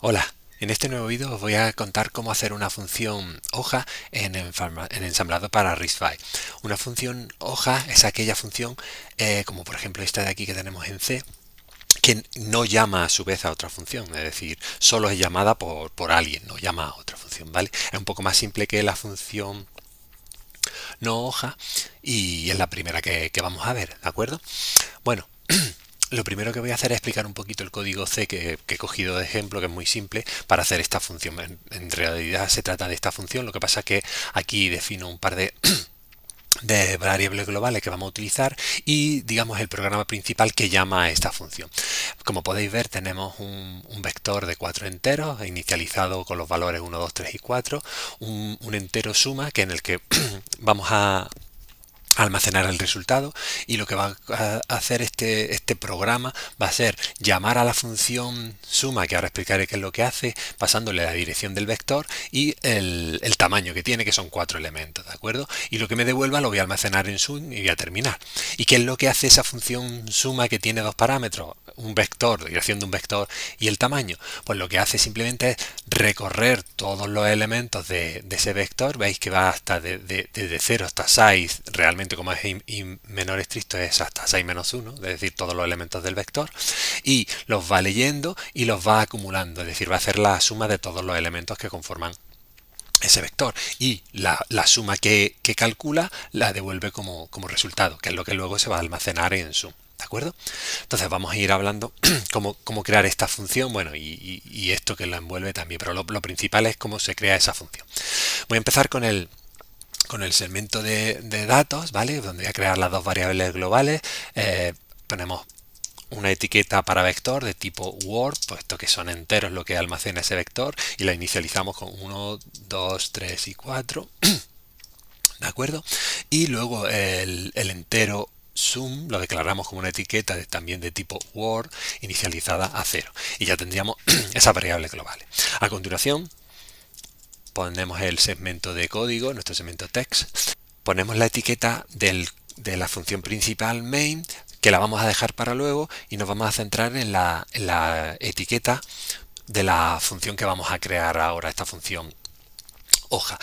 Hola, en este nuevo vídeo os voy a contar cómo hacer una función hoja en ensamblado para RISC-V. Una función hoja es aquella función, como por ejemplo esta de aquí que tenemos en C, que no llama a su vez a otra función, es decir, solo es llamada por alguien, no llama a otra función, ¿vale? Es un poco más simple que la función no hoja y es la primera que vamos a ver, ¿de acuerdo? Bueno, lo primero que voy a hacer es explicar un poquito el código C que he cogido de ejemplo, que es muy simple, para hacer esta función. En realidad se trata de esta función, lo que pasa es que aquí defino un par de variables globales que vamos a utilizar y digamos el programa principal que llama a esta función. Como podéis ver, tenemos un vector de 4 enteros inicializado con los valores 1, 2, 3 y 4, un entero suma que en el que vamos a almacenar el resultado, y lo que va a hacer este programa va a ser llamar a la función suma, que ahora explicaré qué es lo que hace, pasándole la dirección del vector y el tamaño que tiene, que son 4 elementos, ¿de acuerdo? Y lo que me devuelva lo voy a almacenar en sum y voy a terminar. ¿Y qué es lo que hace esa función suma que tiene dos parámetros? Un vector, dirección de un vector, y el tamaño. Pues lo que hace simplemente es recorrer todos los elementos de ese vector. Veis que va hasta desde 0 hasta 6, realmente como es menor estricto es hasta 6 menos 1, es decir, todos los elementos del vector, y los va leyendo y los va acumulando, es decir, va a hacer la suma de todos los elementos que conforman ese vector, y la suma que calcula la devuelve como resultado, que es lo que luego se va a almacenar en sum. ¿De acuerdo? Entonces vamos a ir hablando cómo crear esta función, bueno, y esto que la envuelve también, pero lo principal es cómo se crea esa función. Voy a empezar con el segmento de datos, ¿vale? Donde voy a crear las dos variables globales. Ponemos una etiqueta para vector de tipo word, puesto que son enteros lo que almacena ese vector, y la inicializamos con 1, 2, 3 y 4. ¿De acuerdo? Y luego el entero sum lo declaramos como una etiqueta también de tipo word inicializada a 0, y ya tendríamos esas variables globales. A continuación ponemos el segmento de código, nuestro segmento text, ponemos la etiqueta de la función principal main, que la vamos a dejar para luego, y nos vamos a centrar en la etiqueta de la función que vamos a crear ahora, esta función hoja.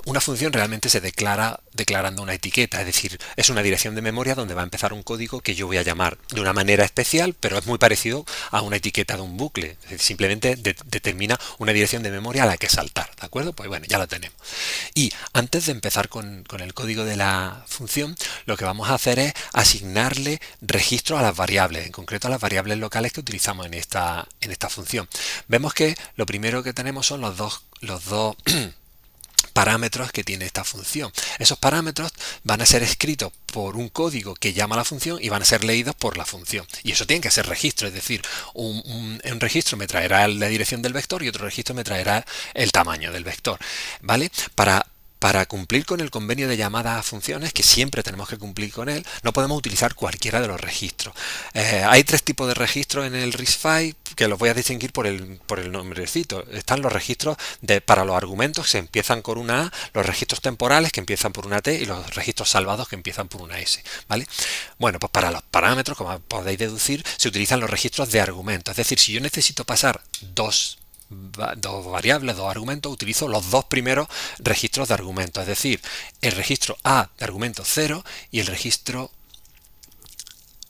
Una función realmente se declara declarando una etiqueta, es decir, es una dirección de memoria donde va a empezar un código que yo voy a llamar de una manera especial, pero es muy parecido a una etiqueta de un bucle, es decir, simplemente determina una dirección de memoria a la que saltar, ¿de acuerdo? Pues bueno, ya lo tenemos. Y antes de empezar con el código de la función, lo que vamos a hacer es asignarle registros a las variables, en concreto a las variables locales que utilizamos en esta función. Vemos que lo primero que tenemos son los dos parámetros que tiene esta función. Esos parámetros van a ser escritos por un código que llama a la función y van a ser leídos por la función. Y eso tiene que ser registro, es decir, un registro me traerá la dirección del vector y otro registro me traerá el tamaño del vector. ¿Vale? Para cumplir con el convenio de llamada a funciones, que siempre tenemos que cumplir con él, no podemos utilizar cualquiera de los registros. Hay tres tipos de registros en el RISC-V que los voy a distinguir por el nombrecito. Están los registros para los argumentos que empiezan con una A, los registros temporales que empiezan por una T y los registros salvados que empiezan por una S. ¿Vale? Bueno, pues para los parámetros, como podéis deducir, se utilizan los registros de argumentos. Es decir, si yo necesito pasar dos variables, dos argumentos, utilizo los dos primeros registros de argumentos, es decir, el registro A de argumento 0 y el registro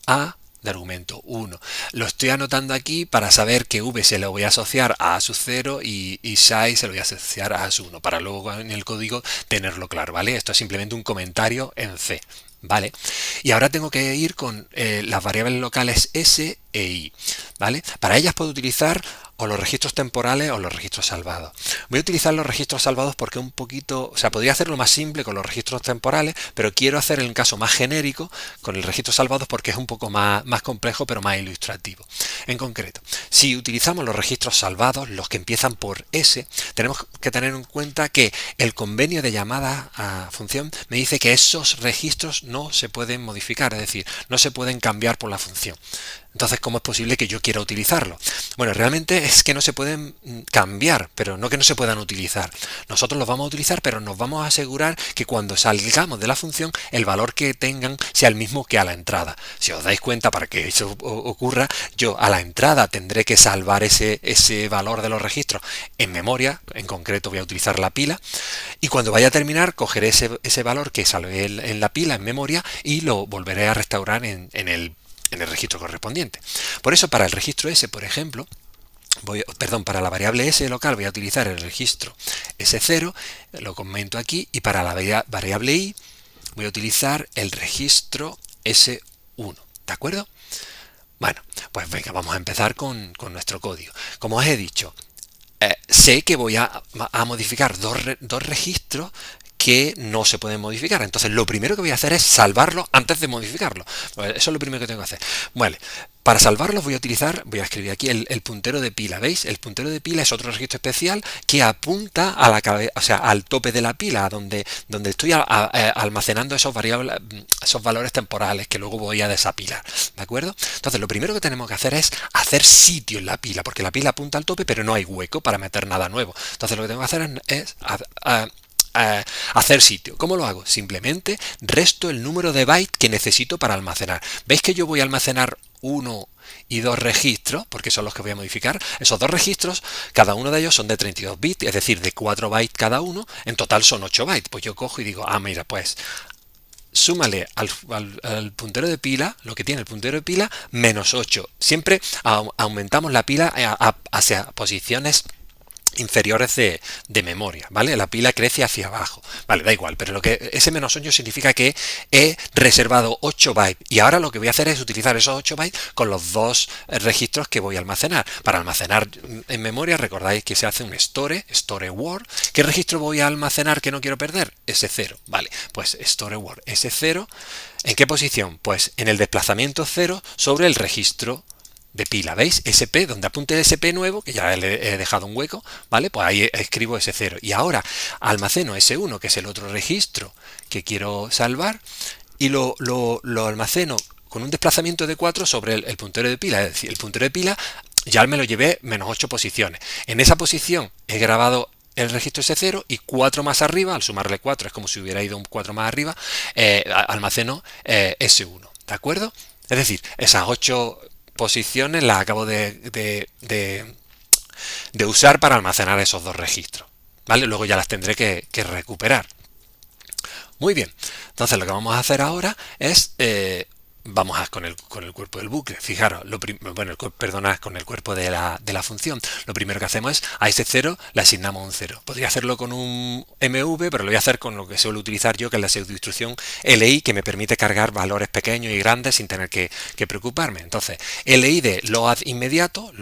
A de argumento 1. Lo estoy anotando aquí para saber que V se lo voy a asociar a sub 0 y 6 se lo voy a asociar a sub 1, para luego en el código tenerlo claro, ¿vale? Esto es simplemente un comentario en C. ¿Vale? Y ahora tengo que ir con las variables locales S e I, ¿vale? Para ellas puedo utilizar o los registros temporales o los registros salvados. Voy a utilizar los registros salvados porque un poquito, o sea, podría hacerlo más simple con los registros temporales, pero quiero hacer el caso más genérico con el registro salvados porque es un poco más complejo, pero más ilustrativo. En concreto, si utilizamos los registros salvados, los que empiezan por S, tenemos que tener en cuenta que el convenio de llamada a función me dice que esos registros no se pueden modificar, es decir, no se pueden cambiar por la función. Entonces, ¿cómo es posible que yo quiera utilizarlo? Bueno, realmente es que no se pueden cambiar, pero no que no se puedan utilizar. Nosotros los vamos a utilizar, pero nos vamos a asegurar que cuando salgamos de la función, el valor que tengan sea el mismo que a la entrada. Si os dais cuenta, para que eso ocurra, yo a la entrada tendré que salvar ese valor de los registros en memoria, en concreto voy a utilizar la pila, y cuando vaya a terminar, cogeré ese valor que salvé en la pila, en memoria, y lo volveré a restaurar en el registro correspondiente. Por eso para el registro S, por ejemplo, para la variable S local voy a utilizar el registro S0, lo comento aquí, y para la variable I voy a utilizar el registro S1, ¿de acuerdo? Bueno, pues venga, vamos a empezar con nuestro código. Como os he dicho, sé que voy a modificar dos registros que no se pueden modificar. Entonces lo primero que voy a hacer es salvarlo antes de modificarlo. Pues eso es lo primero que tengo que hacer. Vale, para salvarlos voy a escribir aquí el puntero de pila, ¿veis? El puntero de pila es otro registro especial que apunta a la cabeza, o sea, al tope de la pila, donde estoy almacenando esos valores temporales que luego voy a desapilar, ¿de acuerdo? Entonces lo primero que tenemos que hacer es hacer sitio en la pila, porque la pila apunta al tope, pero no hay hueco para meter nada nuevo. Entonces lo que tengo que hacer es hacer sitio. ¿Cómo lo hago? Simplemente resto el número de bytes que necesito para almacenar. ¿Veis que yo voy a almacenar uno y dos registros? Porque son los que voy a modificar. Esos dos registros, cada uno de ellos son de 32 bits, es decir, de 4 bytes cada uno. En total son 8 bytes. Pues yo cojo y digo, mira, pues súmale al puntero de pila, lo que tiene el puntero de pila, menos 8. Siempre aumentamos la pila hacia posiciones inferiores de memoria, ¿vale? La pila crece hacia abajo, vale, da igual, pero ese menos 8 significa que he reservado 8 bytes y ahora lo que voy a hacer es utilizar esos 8 bytes con los dos registros que voy a almacenar. Para almacenar en memoria, recordáis que se hace un store word. ¿Qué registro voy a almacenar que no quiero perder? S0, vale, pues store word S0, ¿en qué posición? Pues en el desplazamiento 0 sobre el registro de pila, ¿veis? SP, donde apunte SP nuevo, que ya le he dejado un hueco, ¿vale? Pues ahí escribo S0. Y ahora almaceno S1, que es el otro registro que quiero salvar, y lo almaceno con un desplazamiento de 4 sobre el puntero de pila. Es decir, el puntero de pila ya me lo llevé menos 8 posiciones. En esa posición he grabado el registro S0 y 4 más arriba, al sumarle 4, es como si hubiera ido un 4 más arriba, almaceno S1, ¿de acuerdo? Es decir, esas 8 posiciones las acabo de usar para almacenar esos dos registros, ¿vale? Luego ya las tendré que recuperar. Muy bien, entonces lo que vamos a hacer ahora es vamos con el cuerpo del bucle. Fijaros, perdonad, con el cuerpo de la función. Lo primero que hacemos es a ese 0 le asignamos un 0. Podría hacerlo con un MV, pero lo voy a hacer con lo que suelo utilizar yo, que es la pseudoinstrucción LI, que me permite cargar valores pequeños y grandes sin tener que preocuparme. Entonces, LI de load inmediato,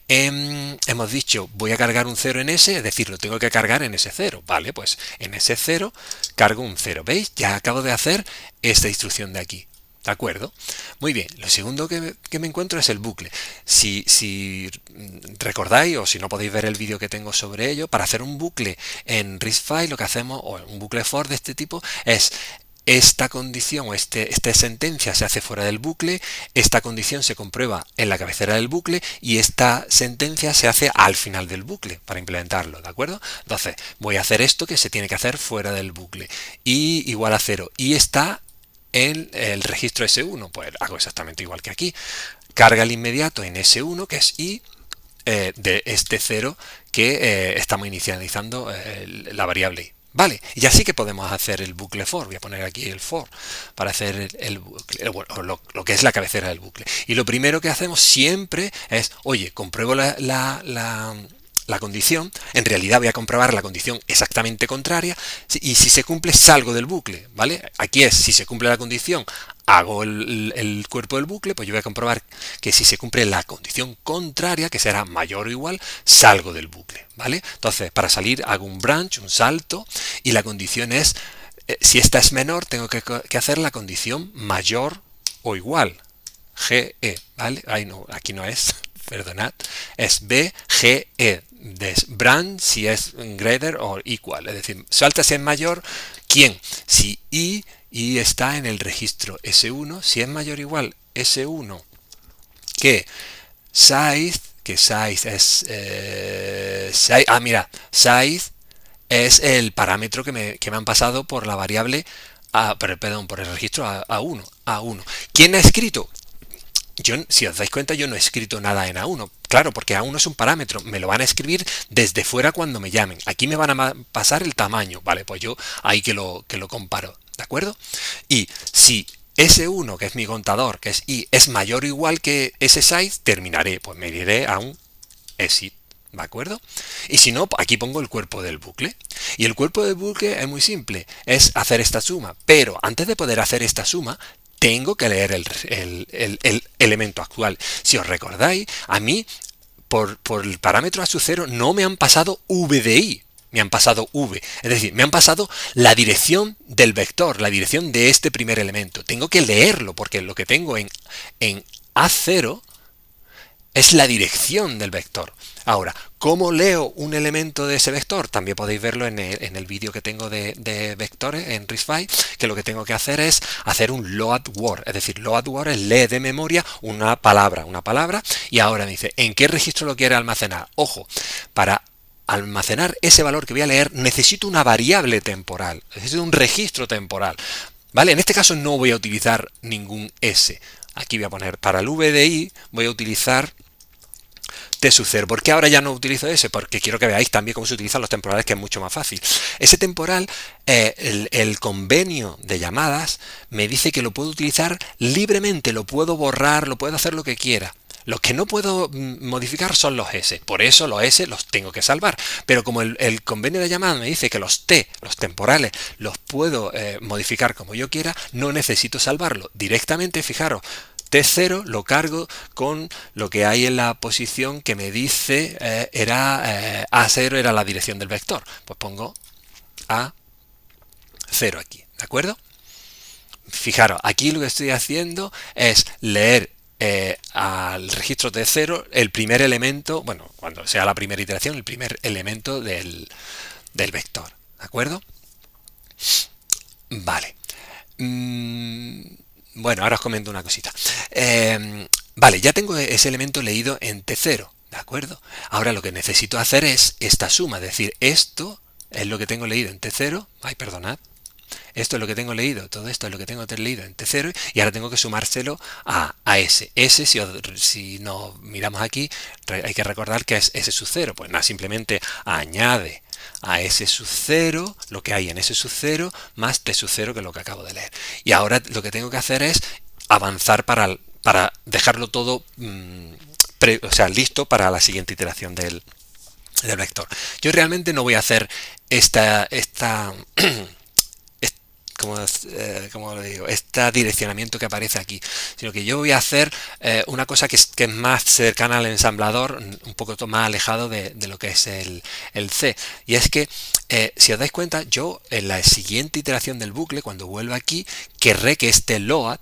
hemos dicho voy a cargar un 0 en S, es decir, lo tengo que cargar en ese 0. Vale, pues en ese 0 cargo un 0. ¿Veis? Ya acabo de hacer esta instrucción de aquí. ¿De acuerdo? Muy bien, lo segundo que me encuentro es el bucle. Si recordáis, o si no podéis ver el vídeo que tengo sobre ello, para hacer un bucle en RISC-V lo que hacemos, o un bucle for de este tipo, es esta condición o esta sentencia se hace fuera del bucle, esta condición se comprueba en la cabecera del bucle y esta sentencia se hace al final del bucle para implementarlo, ¿de acuerdo? Entonces, voy a hacer esto que se tiene que hacer fuera del bucle. Y igual a 0. Y está en el registro S1, pues hago exactamente igual que aquí. Carga el inmediato en S1, que es I, de este 0 que estamos inicializando la variable I. Vale, y así que podemos hacer el bucle for. Voy a poner aquí el for para hacer el bucle, lo que es la cabecera del bucle. Y lo primero que hacemos siempre es, oye, compruebo la condición. En realidad voy a comprobar la condición exactamente contraria y si se cumple salgo del bucle, ¿vale? Aquí es, si se cumple la condición hago el cuerpo del bucle, pues yo voy a comprobar que si se cumple la condición contraria, que será mayor o igual, salgo del bucle, ¿vale? Entonces, para salir hago un branch, un salto, y la condición es, si esta es menor, tengo que hacer la condición mayor o igual, GE, ¿vale? Aquí no es, perdonad, es BGE, de branch si es greater o equal, es decir, salta si es mayor, ¿quién? Si I está en el registro S1, si es mayor o igual S1 que size, mira, size es el parámetro que me han pasado por la variable, perdón, por el registro A1. ¿Quién ha escrito? Si os dais cuenta, yo no he escrito nada en A1. Claro, porque A1 es un parámetro. Me lo van a escribir desde fuera cuando me llamen. Aquí me van a pasar el tamaño. Vale, pues yo ahí que lo comparo. ¿De acuerdo? Y si S1, que es mi contador, que es I, es mayor o igual que ese size, terminaré. Pues me iré a un exit. ¿De acuerdo? Y si no, aquí pongo el cuerpo del bucle. Y el cuerpo del bucle es muy simple. Es hacer esta suma. Pero antes de poder hacer esta suma, tengo que leer el elemento actual. Si os recordáis, a mí, por el parámetro a su 0, no me han pasado v de i, me han pasado v. Es decir, me han pasado la dirección del vector, la dirección de este primer elemento. Tengo que leerlo, porque lo que tengo en A0 es la dirección del vector. Ahora, ¿cómo leo un elemento de ese vector? También podéis verlo en el vídeo que tengo de vectores en RISC-V, que lo que tengo que hacer es hacer un load word. Es decir, load word es lee de memoria una palabra, y ahora me dice, ¿en qué registro lo quiere almacenar? Ojo, para almacenar ese valor que voy a leer, necesito una variable temporal, necesito un registro temporal. ¿Vale? En este caso no voy a utilizar ningún S. Aquí voy a poner, para el VDI, voy a utilizar T sub 0. ¿Por qué ahora ya no utilizo ese? Porque quiero que veáis también cómo se utilizan los temporales, que es mucho más fácil. Ese temporal, el convenio de llamadas me dice que lo puedo utilizar libremente, lo puedo borrar, lo puedo hacer lo que quiera. Los que no puedo modificar son los S. Por eso los S los tengo que salvar. Pero como el convenio de llamada me dice que los T, los temporales, los puedo modificar como yo quiera, no necesito salvarlo. Directamente, fijaros, T0 lo cargo con lo que hay en la posición que me dice A0 era la dirección del vector. Pues pongo A0 aquí, ¿de acuerdo? Fijaros, aquí lo que estoy haciendo es leer al registro T0 el primer elemento, bueno, cuando sea la primera iteración, el primer elemento del vector, ¿de acuerdo? Vale. Bueno, ahora os comento una cosita. Vale, ya tengo ese elemento leído en T0, ¿de acuerdo? Ahora lo que necesito hacer es esta suma, es decir, esto es lo que tengo leído en T0, perdonad, esto es lo que tengo leído, todo esto es lo que tengo leído en T0 y ahora tengo que sumárselo a S. S, si nos miramos aquí, hay que recordar que es S sub 0, pues nada, simplemente añade a S sub 0 lo que hay en S sub 0 más T sub 0, que es lo que acabo de leer. Y ahora lo que tengo que hacer es avanzar para dejarlo todo listo para la siguiente iteración del vector. Yo realmente no voy a hacer como lo digo, este direccionamiento que aparece aquí, sino que yo voy a hacer una cosa que es más cercana al ensamblador, un poco más alejado de lo que es el C, y es que si os dais cuenta, yo en la siguiente iteración del bucle, cuando vuelva aquí, querré que este load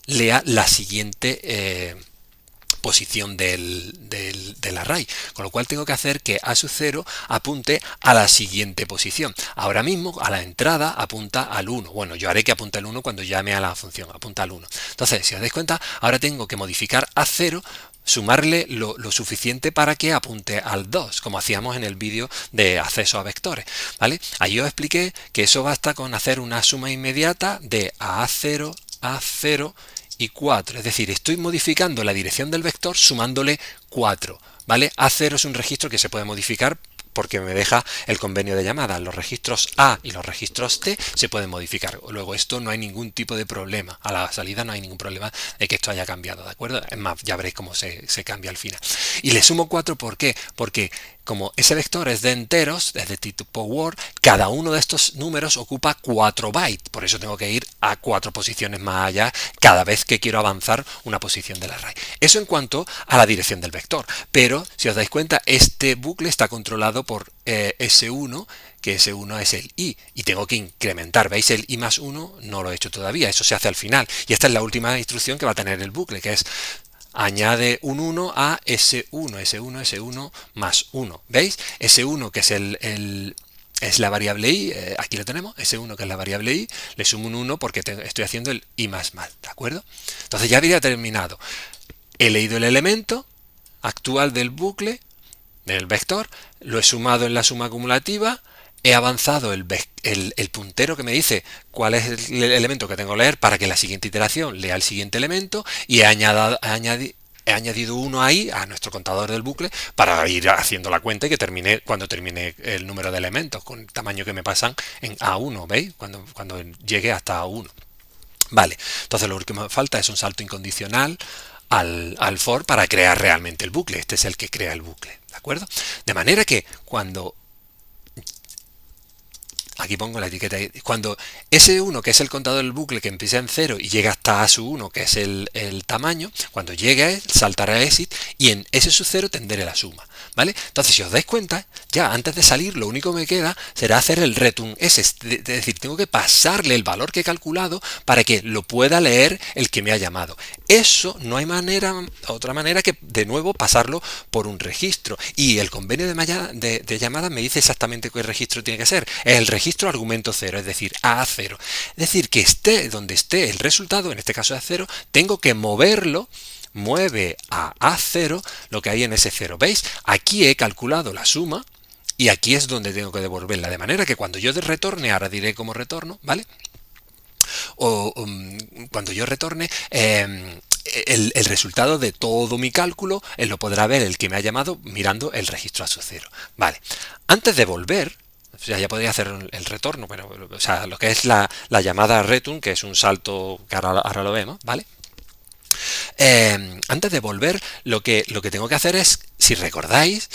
lea la siguiente posición del array, con lo cual tengo que hacer que A sub 0 apunte a la siguiente posición. Ahora mismo a la entrada apunta al 1. Bueno, yo haré que apunte al 1 cuando llame a la función, apunta al 1. Entonces, si os dais cuenta, ahora tengo que modificar A0, sumarle lo suficiente para que apunte al 2, como hacíamos en el vídeo de acceso a vectores, ¿vale? Ahí os expliqué que eso basta con hacer una suma inmediata de A0, A0 y 4, es decir, estoy modificando la dirección del vector sumándole 4, ¿vale? A0 es un registro que se puede modificar porque me deja el convenio de llamada. Los registros A y los registros T se pueden modificar. Luego esto no hay ningún tipo de problema. A la salida no hay ningún problema de que esto haya cambiado, ¿de acuerdo? Es más, ya veréis cómo se cambia al final. Y le sumo 4, ¿por qué? Porque como ese vector es de enteros, es de tipo word, cada uno de estos números ocupa 4 bytes. Por eso tengo que ir a 4 posiciones más allá cada vez que quiero avanzar una posición del array. Eso en cuanto a la dirección del vector. Pero, si os dais cuenta, este bucle está controlado por S1, que S1 es el I, y tengo que incrementar. ¿Veis? El I más 1 no lo he hecho todavía, eso se hace al final. Y esta es la última instrucción que va a tener el bucle, que es añade un 1 a S1 más 1. ¿Veis? S1, que es la variable i, aquí lo tenemos, S1 que es la variable i, le sumo un 1 porque estoy haciendo el i más, ¿de acuerdo? Entonces ya habría terminado. he leído el elemento actual del bucle, del vector, lo he sumado en la suma acumulativa, he avanzado el puntero que me dice cuál es el elemento que tengo que leer para que la siguiente iteración lea el siguiente elemento, y he añadido uno ahí a nuestro contador del bucle para ir haciendo la cuenta y que cuando termine el número de elementos con el tamaño que me pasan en A1, ¿veis? Cuando llegue hasta A1. Vale, entonces lo que me falta es un salto incondicional al for para crear realmente el bucle. Este es el que crea el bucle, ¿de acuerdo? De manera que cuando aquí pongo la etiqueta, cuando S1, que es el contador del bucle que empieza en 0 y llega hasta A1, que es el tamaño, cuando llegue saltará exit y en S0 tendré la suma, ¿vale? Entonces, si os dais cuenta, ya antes de salir lo único que me queda será hacer el return S, es decir, tengo que pasarle el valor que he calculado para que lo pueda leer el que me ha llamado. Eso no hay otra manera que de nuevo pasarlo por un registro, y el convenio de llamada me dice exactamente qué registro tiene que ser. Es el registro argumento 0, es decir, A0. Es decir, que esté donde esté el resultado, en este caso A0, tengo que moverlo. Mueve a A0 lo que hay en ese 0. ¿Veis? Aquí he calculado la suma y aquí es donde tengo que devolverla. De manera que cuando yo retorne, ahora diré cómo retorno, ¿vale? Cuando yo retorne el resultado de todo mi cálculo, él lo podrá ver el que me ha llamado mirando el registro A0. Vale. Antes de volver, o sea, ya podría hacer el retorno, pero o sea, lo que es la llamada return, que es un salto que ahora lo vemos, ¿vale? Antes de volver, lo que tengo que hacer es, si recordáis,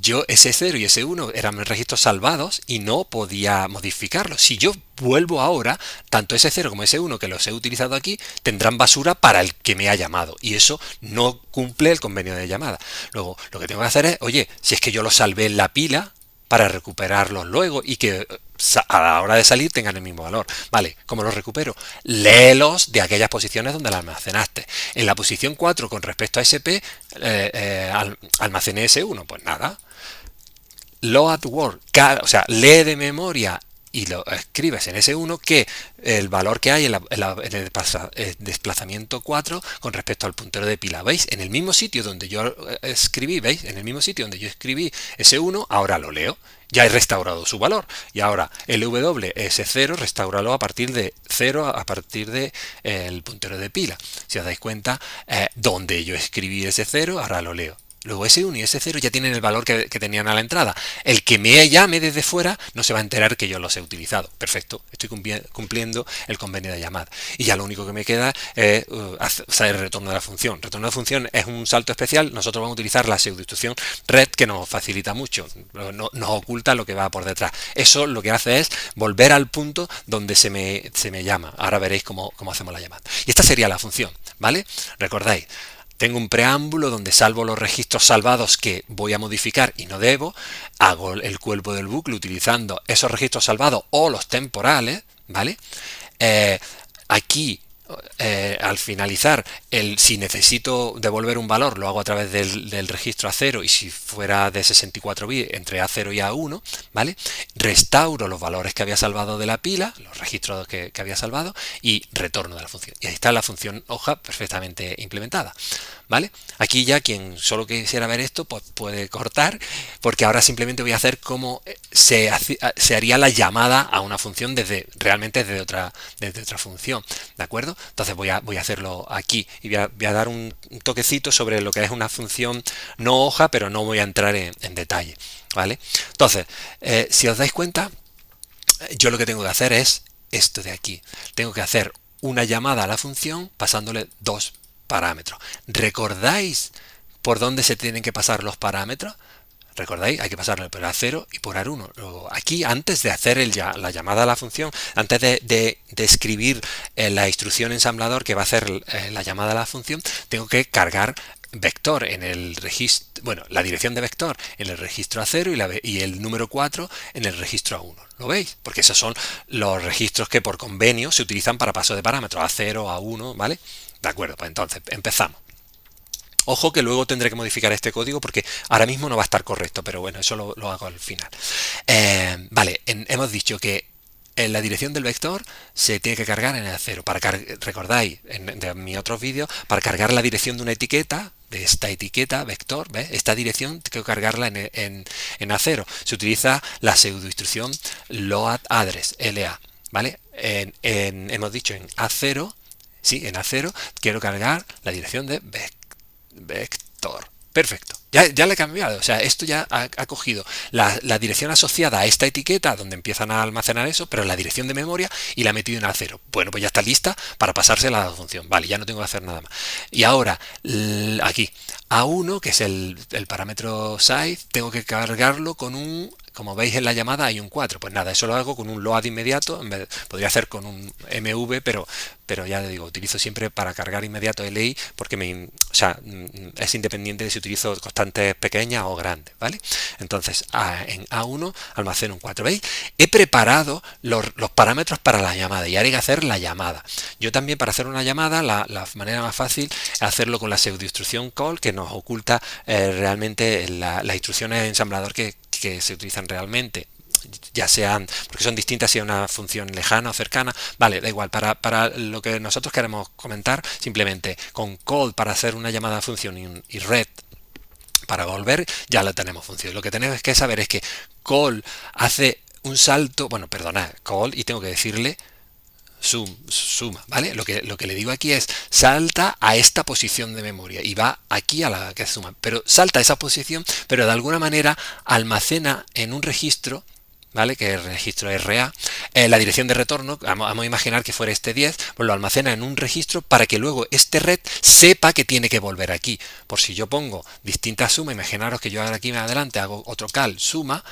yo S0 y S1 eran registros salvados y no podía modificarlos. Si yo vuelvo ahora, tanto S0 como S1 que los he utilizado aquí tendrán basura para el que me ha llamado, y eso no cumple el convenio de llamada. Luego, lo que tengo que hacer es, oye, si es que yo los salvé en la pila, para recuperarlos luego y que a la hora de salir tengan el mismo valor. Vale, ¿cómo los recupero? Léelos de aquellas posiciones donde las almacenaste. En la posición 4 con respecto a SP, almacené S1, pues nada. Load word, o sea, lee de memoria y lo escribes en S1 que el valor que hay en el desplazamiento 4 con respecto al puntero de pila. ¿Veis? En el mismo sitio donde yo escribí, ¿veis? En el mismo sitio donde yo escribí S1, ahora lo leo. Ya he restaurado su valor. Y ahora LW S0, restauralo a partir de 0, a partir de el puntero de pila. Si os dais cuenta, donde yo escribí S0, ahora lo leo. Luego S1 y S0 ya tienen el valor que tenían a la entrada. El que me llame desde fuera no se va a enterar que yo los he utilizado. Perfecto, estoy cumpliendo el convenio de llamada. Y ya lo único que me queda es hacer el retorno de la función. Retorno de la función es un salto especial. Nosotros vamos a utilizar la pseudoinstrucción red, que nos facilita mucho. Nos oculta lo que va por detrás. Eso lo que hace es volver al punto donde se me llama. Ahora veréis cómo hacemos la llamada. Y esta sería la función, ¿vale? Recordáis. Tengo un preámbulo donde salvo los registros salvados que voy a modificar y no debo. Hago el cuerpo del bucle utilizando esos registros salvados o los temporales, ¿vale? Aquí, al finalizar, si necesito devolver un valor, lo hago a través del registro A0, y si fuera de 64 bits, entre A0 y A1, ¿vale? Restauro los valores que había salvado de la pila, los registros que había salvado, y retorno de la función. Y ahí está la función hoja perfectamente implementada, ¿vale? Aquí ya quien solo quisiera ver esto, pues puede cortar, porque ahora simplemente voy a hacer cómo se haría la llamada a una función realmente desde otra función, ¿de acuerdo? Entonces voy a hacerlo aquí y voy a dar un toquecito sobre lo que es una función no hoja, pero no voy a entrar en detalle, ¿vale? Entonces, si os dais cuenta, yo lo que tengo que hacer es esto de aquí. Tengo que hacer una llamada a la función pasándole dos parámetros. ¿Recordáis por dónde se tienen que pasar los parámetros? ¿Recordáis? Hay que pasarle por A0 y por A1. Luego, aquí, antes de hacer la llamada a la función, antes de escribir la instrucción ensamblador que va a hacer la llamada a la función, tengo que cargar vector en el registro, bueno, la dirección de vector en el registro A0 y el número 4 en el registro A1. ¿Lo veis? Porque esos son los registros que por convenio se utilizan para paso de parámetros, A0, A1, ¿vale? De acuerdo, pues entonces empezamos. Ojo que luego tendré que modificar este código porque ahora mismo no va a estar correcto, pero bueno, eso lo hago al final. Vale, hemos dicho que la dirección del vector se tiene que cargar en el 0. Recordáis de mis otros vídeos, para cargar la dirección de una etiqueta, de esta etiqueta vector, ¿ves? Esta dirección tengo que cargarla en A0. Se utiliza la pseudoinstrucción load_address, LA, ¿vale? Hemos dicho en A0, sí, en A0 quiero cargar la dirección de vector. Perfecto. Ya le he cambiado. O sea, esto ya ha cogido la dirección asociada a esta etiqueta donde empiezan a almacenar eso, pero la dirección de memoria y la he metido en A0. Bueno, pues ya está lista para pasársela a la función. Vale, ya no tengo que hacer nada más. Y ahora, aquí, A1, que es el parámetro size, tengo que cargarlo con un... Como veis en la llamada hay un 4. Pues nada, eso lo hago con un load inmediato. Podría hacer con un MV, pero ya le digo, utilizo siempre para cargar inmediato LI porque es independiente de si utilizo constantes pequeñas o grandes, ¿vale? Entonces, en A1 almaceno un 4. ¿Veis? He preparado los parámetros para la llamada y ahora hay que hacer la llamada. Yo también, para hacer una llamada, la manera más fácil es hacerlo con la pseudoinstrucción call, que nos oculta realmente las instrucciones de ensamblador que se utilizan realmente, ya sean, porque son distintas si es una función lejana o cercana, vale, da igual, para lo que nosotros queremos comentar, simplemente con call para hacer una llamada a función y ret para volver, ya la tenemos función. Lo que tenemos que saber es que call hace un salto, bueno, perdonad, call, y tengo que decirle suma, ¿vale? Lo que le digo aquí es salta a esta posición de memoria y va aquí a la que suma, pero salta a esa posición, pero de alguna manera almacena en un registro, ¿vale? Que es el registro RA, la dirección de retorno, vamos a imaginar que fuera este 10, pues lo almacena en un registro para que luego este red sepa que tiene que volver aquí. Por si yo pongo distintas sumas, imaginaros que yo ahora aquí más adelante hago otro cal suma,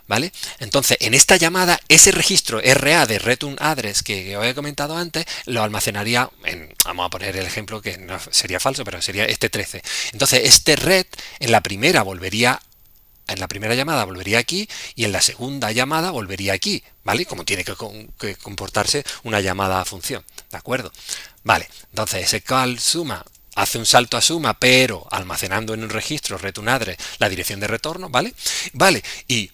¿vale? Entonces, en esta llamada, ese registro RA de return address que os he comentado antes, lo almacenaría vamos a poner el ejemplo que no sería falso, pero sería este 13. Entonces, este red en la primera llamada volvería aquí y en la segunda llamada volvería aquí, ¿vale? Como tiene que comportarse una llamada a función, ¿de acuerdo? Vale, entonces ese call suma hace un salto a suma, pero almacenando en un registro return address la dirección de retorno, ¿vale? Vale, y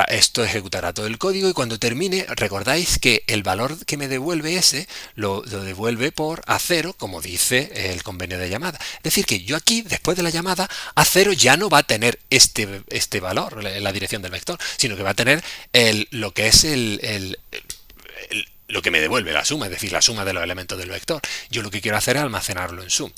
esto ejecutará todo el código y cuando termine, recordáis que el valor que me devuelve ese lo devuelve por A0, como dice el convenio de llamada. Es decir, que yo aquí, después de la llamada, A0 ya no va a tener este valor, la dirección del vector, sino que va a tener lo que es lo que me devuelve la suma, es decir, la suma de los elementos del vector. Yo lo que quiero hacer es almacenarlo en sum.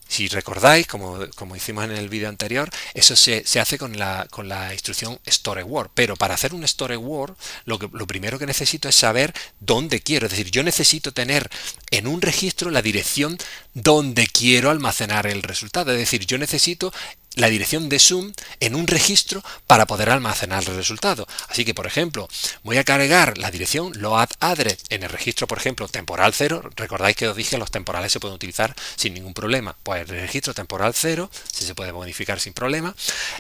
Si recordáis, como hicimos en el vídeo anterior, eso se hace con la instrucción storeWord. Pero para hacer un storeWord, lo primero que necesito es saber dónde quiero. Es decir, yo necesito tener en un registro la dirección donde quiero almacenar el resultado. Es decir, yo necesito la dirección de sum en un registro para poder almacenar el resultado. Así que, por ejemplo, voy a cargar la dirección load_address en el registro, por ejemplo, temporal 0. Recordáis que os dije que los temporales se pueden utilizar sin ningún problema. Pues el registro temporal 0 se puede modificar sin problema.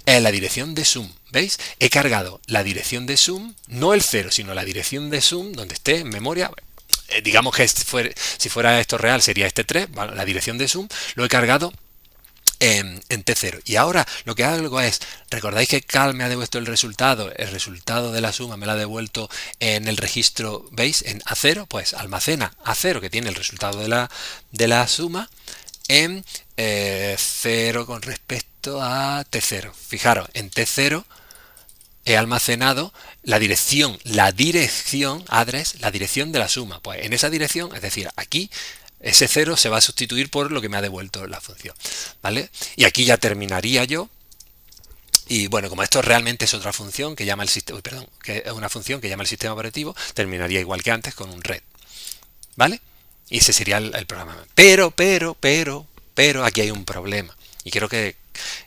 La dirección de sum, ¿veis? He cargado la dirección de sum, no el 0, sino la dirección de sum donde esté en memoria. Digamos que si fuera esto real sería este 3, ¿vale? La dirección de sum lo he cargado en T0. Y ahora lo que hago es, recordáis que cal me ha devuelto el resultado de la suma me lo ha devuelto en el registro, ¿veis? En A0, pues almacena A0, que tiene el resultado de la suma, en 0 con respecto a T0. Fijaros, en T0 he almacenado la dirección address, la dirección de la suma. Pues en esa dirección, es decir, aquí, ese 0 se va a sustituir por lo que me ha devuelto la función, ¿vale? Y aquí ya terminaría yo. Y bueno, como esto realmente es otra función que llama el sistema, que es una función que llama el sistema operativo, terminaría igual que antes con un red, ¿vale? Y ese sería el programa. Pero aquí hay un problema. Y creo que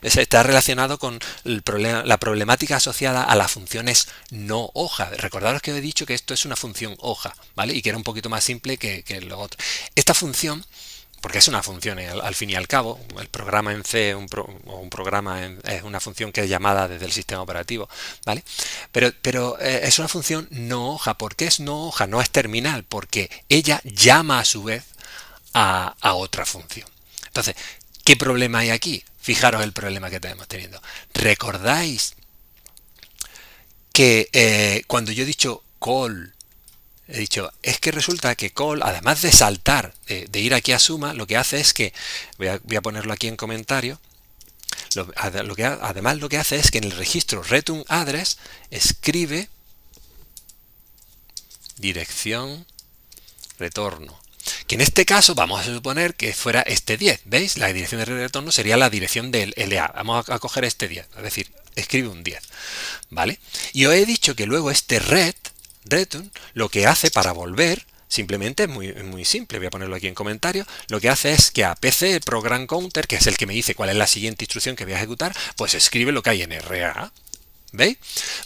está relacionado con la problemática asociada a las funciones no hoja. Recordaros que he dicho que esto es una función hoja, ¿vale? Y que era un poquito más simple que lo otro. Esta función, porque es una función al fin y al cabo, el programa en C un programa es una función que es llamada desde el sistema operativo, ¿vale? Pero es una función no hoja. ¿Por qué es no hoja? No es terminal, porque ella llama a su vez a otra función. Entonces, ¿qué problema hay aquí? Fijaros el problema que estamos teniendo. ¿Recordáis que cuando yo he dicho call he dicho, es que resulta que call, además de saltar, de ir aquí a suma, lo que hace es que, voy a ponerlo aquí en comentario, además lo que hace es que en el registro return address escribe dirección retorno, que en este caso vamos a suponer que fuera este 10, ¿veis? La dirección de retorno sería la dirección del LA, vamos a coger este 10, es decir, escribe un 10, ¿vale? Y os he dicho que luego este return lo que hace para volver simplemente es muy simple, voy a ponerlo aquí en comentarios, lo que hace es que a PC program counter, que es el que me dice cuál es la siguiente instrucción que voy a ejecutar, pues escribe lo que hay en RA. ¿Veis?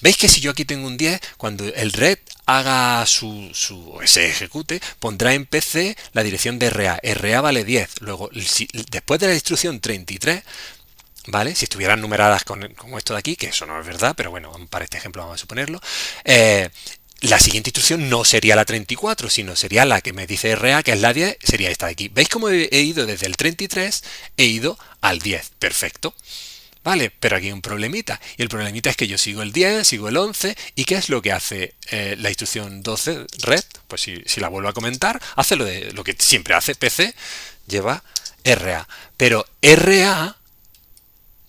¿Veis que si yo aquí tengo un 10, cuando el red haga se ejecute, pondrá en PC la dirección de RA? RA vale 10. Luego, después de la instrucción 33, ¿vale? Si estuvieran numeradas como esto de aquí, que eso no es verdad, pero bueno, para este ejemplo vamos a suponerlo, la siguiente instrucción no sería la 34, sino sería la que me dice RA, que es la 10, sería esta de aquí. ¿Veis cómo he ido desde el 33, he ido al 10? Perfecto. Vale, pero aquí hay un problemita. Y el problemita es que yo sigo el 10, sigo el 11. ¿Y qué es lo que hace la instrucción 12 red? Pues si la vuelvo a comentar, hace lo que siempre hace PC, lleva RA. Pero RA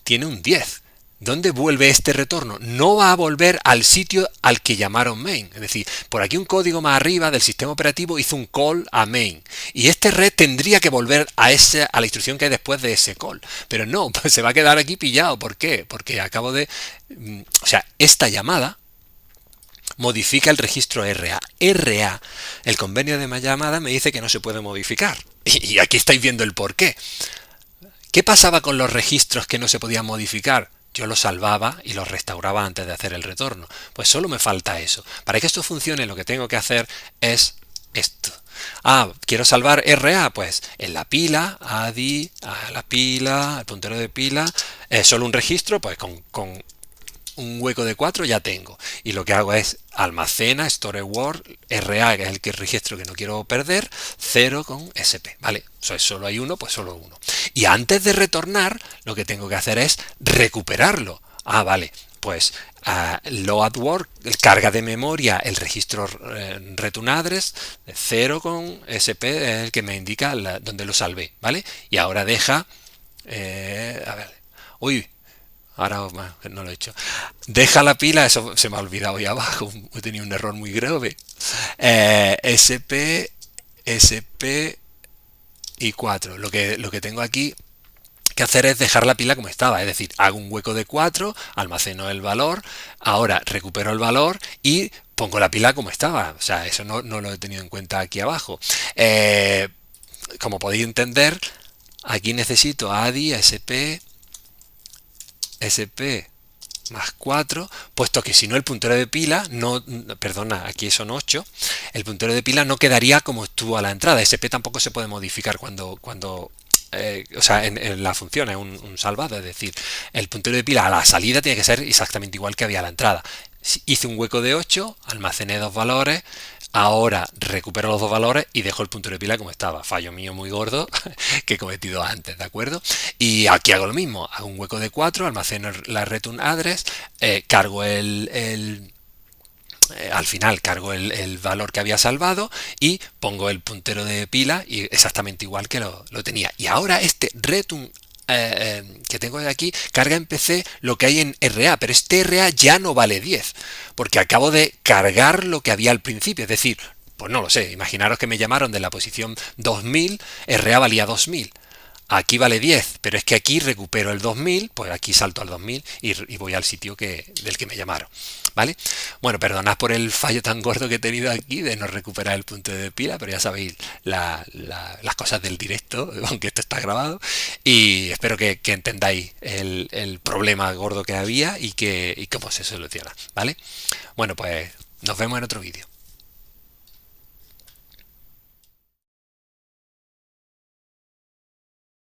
tiene un 10. ¿Dónde vuelve este retorno? No va a volver al sitio al que llamaron main. Es decir, por aquí un código más arriba del sistema operativo hizo un call a main. Y este red tendría que volver a la instrucción que hay después de ese call. Pero no, pues se va a quedar aquí pillado. ¿Por qué? Porque acabo de... O sea, esta llamada modifica el registro RA. RA, el convenio de llamada me dice que no se puede modificar. Y aquí estáis viendo el por qué. ¿Qué pasaba con los registros que no se podían modificar? Yo los salvaba y los restauraba antes de hacer el retorno. Pues solo me falta eso. Para que esto funcione, lo que tengo que hacer es esto. Quiero salvar RA, pues en la pila, ADI, a la pila, el puntero de pila, solo un registro, pues con un hueco de 4 ya tengo. Y lo que hago es almacena, store word, RA, que es el registro que no quiero perder, 0 con SP, ¿vale? Solo hay uno, pues solo uno. Y antes de retornar, lo que tengo que hacer es recuperarlo. Vale, pues load word, carga de memoria, el registro return address, 0 con SP, es el que me indica donde lo salvé, ¿vale? Y ahora deja, ahora no lo he hecho. Deja la pila, eso se me ha olvidado ahí abajo, he tenido un error muy grave. SP y 4. Lo que tengo aquí que hacer es dejar la pila como estaba, es decir, hago un hueco de 4, almaceno el valor, ahora recupero el valor y pongo la pila como estaba. O sea, eso no lo he tenido en cuenta aquí abajo. Como podéis entender, aquí necesito ADI, SP más 4, puesto que si no el puntero de pila, perdona, aquí son 8, el puntero de pila no quedaría como estuvo a la entrada. SP tampoco se puede modificar cuando o sea, en la función es un salvado, es decir, el puntero de pila a la salida tiene que ser exactamente igual que había a la entrada. Hice un hueco de 8, almacené dos valores, ahora recupero los dos valores y dejo el puntero de pila como estaba. Fallo mío muy gordo que he cometido antes, ¿de acuerdo? Y aquí hago lo mismo, hago un hueco de 4, almaceno la return address, cargo al final cargo el valor que había salvado y pongo el puntero de pila y exactamente igual que lo tenía. Y ahora este return que tengo de aquí carga en PC lo que hay en RA, pero este RA ya no vale 10 porque acabo de cargar lo que había al principio, es decir, pues no lo sé, imaginaros que me llamaron de la posición 2000, RA valía 2000. Aquí vale 10, pero es que aquí recupero el 2000, pues aquí salto al 2000 y voy al sitio del que me llamaron, ¿vale? Bueno, perdonad por el fallo tan gordo que he tenido aquí de no recuperar el punto de pila, pero ya sabéis las cosas del directo, aunque esto está grabado, y espero que entendáis el problema gordo que había y cómo se soluciona, ¿vale? Bueno, pues nos vemos en otro vídeo.